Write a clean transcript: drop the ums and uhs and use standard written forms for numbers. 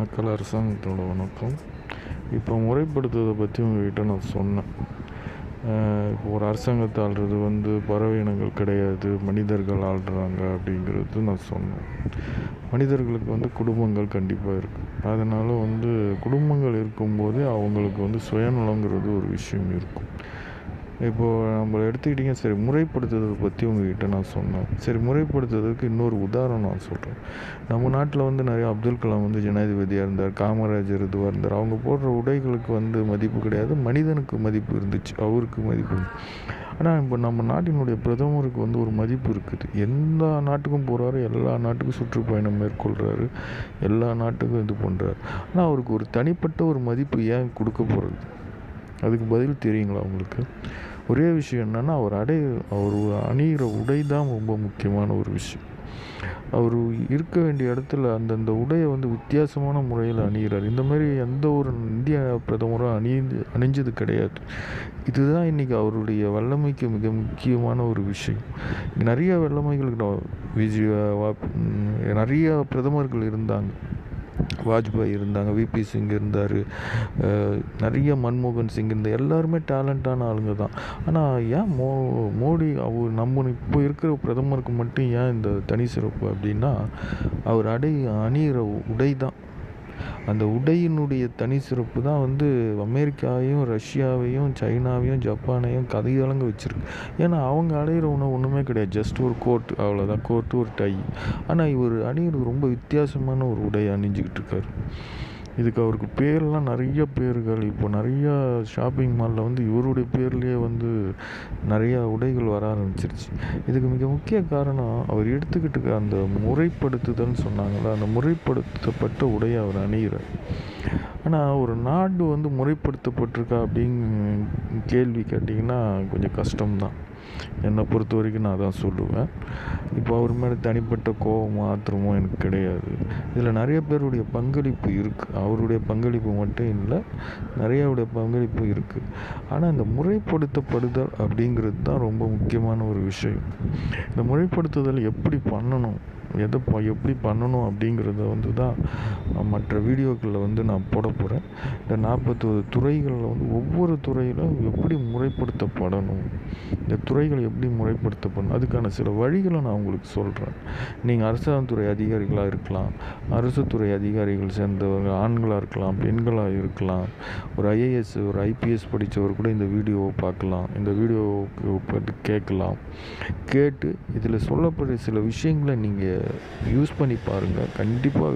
மக்கள் அரசாங்கத்தோட வணக்கம். இப்போ முறைப்படுத்துவதை பற்றி உங்கள்கிட்ட நான் சொன்னேன். இப்போ ஒரு அரசாங்கத்தை ஆள்றது பறவை இனங்கள் கிடையாது, மனிதர்கள் ஆள்றாங்க அப்படிங்கிறது நான் சொன்னேன். மனிதர்களுக்கு குடும்பங்கள் கண்டிப்பாக இருக்குது. அதனால் குடும்பங்கள் இருக்கும்போதே அவங்களுக்கு சுயநலங்கிறது ஒரு விஷயம் இருக்கும். இப்போது நம்மளை எடுத்துக்கிட்டிங்க. சரி, முறைப்படுத்துறதை பற்றி உங்கள்கிட்ட நான் சொன்னேன். சரி, முறைப்படுத்துறதுக்கு இன்னொரு உதாரணம் நான் சொல்கிறேன். நம்ம நாட்டில் நிறையா அப்துல் கலாம் ஜனாதிபதியாக இருந்தார், காமராஜர் இதுவாக இருந்தார். அவங்க போடுற உடைகளுக்கு மதிப்பு கிடையாது, மனிதனுக்கு மதிப்பு இருந்துச்சு, அவருக்கு மதிப்பு. ஆனால் இப்போ நம்ம நாட்டினுடைய பிரதமருக்கு ஒரு மதிப்பு இருக்குது. எல்லா நாட்டுக்கும் போகிறாரு, எல்லா நாட்டுக்கும் சுற்றுப்பயணம் மேற்கொள்கிறாரு, எல்லா நாட்டுக்கும் இது பண்ணுறாரு. ஆனால் அவருக்கு ஒரு தனிப்பட்ட ஒரு மதிப்பு ஏன் கொடுக்க போகிறது? அதுக்கு பதில் தெரியுங்களா உங்களுக்கு? ஒரே விஷயம் என்னென்னா, அவர் அணிகிற உடை தான் ரொம்ப முக்கியமான ஒரு விஷயம். அவர் இருக்க வேண்டிய இடத்துல அந்தந்த உடையை வித்தியாசமான முறையில் அணிகிறார். இந்த மாதிரி எந்த ஒரு இந்திய பிரதமரும் அணிஞ்சது கிடையாது. இதுதான் இன்றைக்கி அவருடைய வல்லமைக்கு மிக முக்கியமான ஒரு விஷயம். நிறைய வல்லமைகள் நிறைய பிரதமர்கள் இருந்தாங்க. வாஜ்பாய் இருந்தாங்க, விபி சிங் இருந்தார், நிறைய மன்மோகன் சிங் இருந்தார். எல்லாருமே டேலண்டான ஆளுங்க தான். ஆனால் ஏன் மோடி நம்ம இப்போ இருக்கிற பிரதமருக்கு மட்டும் ஏன் இந்த தனி சிறப்பு அப்படின்னா, அவர் அணிகிற உடை தான். அந்த உடையினுடைய தனி சிறப்பு தான் அமெரிக்காவையும், ரஷ்யாவையும், சைனாவையும், ஜப்பானையும் கதையலங்க வச்சுருக்கு. ஏன்னா அவங்க அடையிற ஒன்றுமே கிடையாது. ஜஸ்ட் ஒரு கோட், அவ்வளோதான். கோட்டு, ஒரு டை. ஆனால் இவர் அணிகிறது ரொம்ப வித்தியாசமான ஒரு உடை அணிஞ்சிக்கிட்டு இருக்கார். இதுக்கு அவருக்கு பேர்லாம் நிறைய பேர்கள். இப்போ நிறையா ஷாப்பிங் மாலில் இவருடைய பேர்லேயே நிறையா உடைகள் வர ஆரம்பிச்சிருச்சு. இதுக்கு மிக முக்கிய காரணம் அவர் எடுத்துக்கிட்டு அந்த முறைப்படுத்துதல்னு சொன்னாங்கள்ல, அந்த முறைப்படுத்தப்பட்ட உடையை அவர் அணிகிறார். ஆனால் ஒரு நாடு முறைப்படுத்தப்பட்டிருக்கா அப்படின்னு கேள்வி கேட்டிங்கன்னா கொஞ்சம் கஷ்டம்தான். என்னை பொறுத்த வரைக்கும் நான் தான் சொல்லுவேன். இப்போ அவர் மேலே தனிப்பட்ட கோபமோ ஆத்திரமோ எனக்கு கிடையாது. இதில் நிறைய பேருடைய பங்களிப்பு இருக்குது. அவருடைய பங்களிப்பு மட்டும் இல்லை, நிறையாவுடைய பங்களிப்பு இருக்குது. ஆனால் இந்த முறைப்படுத்தப்படுதல் அப்படிங்கிறது தான் ரொம்ப முக்கியமான ஒரு விஷயம். இந்த முறைப்படுத்துதல் எப்படி பண்ணணும், எப்படி பண்ணணும் அப்படிங்கிறத தான் மற்ற வீடியோக்களில் நான் போட போகிறேன். இந்த 41 துறைகளில் ஒவ்வொரு துறையிலும் எப்படி முறைப்படுத்தப்படணும், இந்த துறைகள் எப்படி முறைப்படுத்தப்படணும், அதுக்கான சில வழிகளை நான் உங்களுக்கு சொல்கிறேன். நீங்கள் அரசாங்கத்துறை அதிகாரிகளாக இருக்கலாம், அரசு துறை அதிகாரிகள் சேர்ந்தவங்க ஆண்களாக இருக்கலாம், பெண்களாக இருக்கலாம், ஒரு ஐஏஎஸ், ஒரு ஐபிஎஸ் படித்தவர் கூட இந்த வீடியோவை பார்க்கலாம், இந்த வீடியோவுக்கு கேட்கலாம். கேட்டு இதில் சொல்லப்படுற சில விஷயங்களை நீங்கள் யூஸ் பண்ணி பாருங்கள். கண்டிப்பாக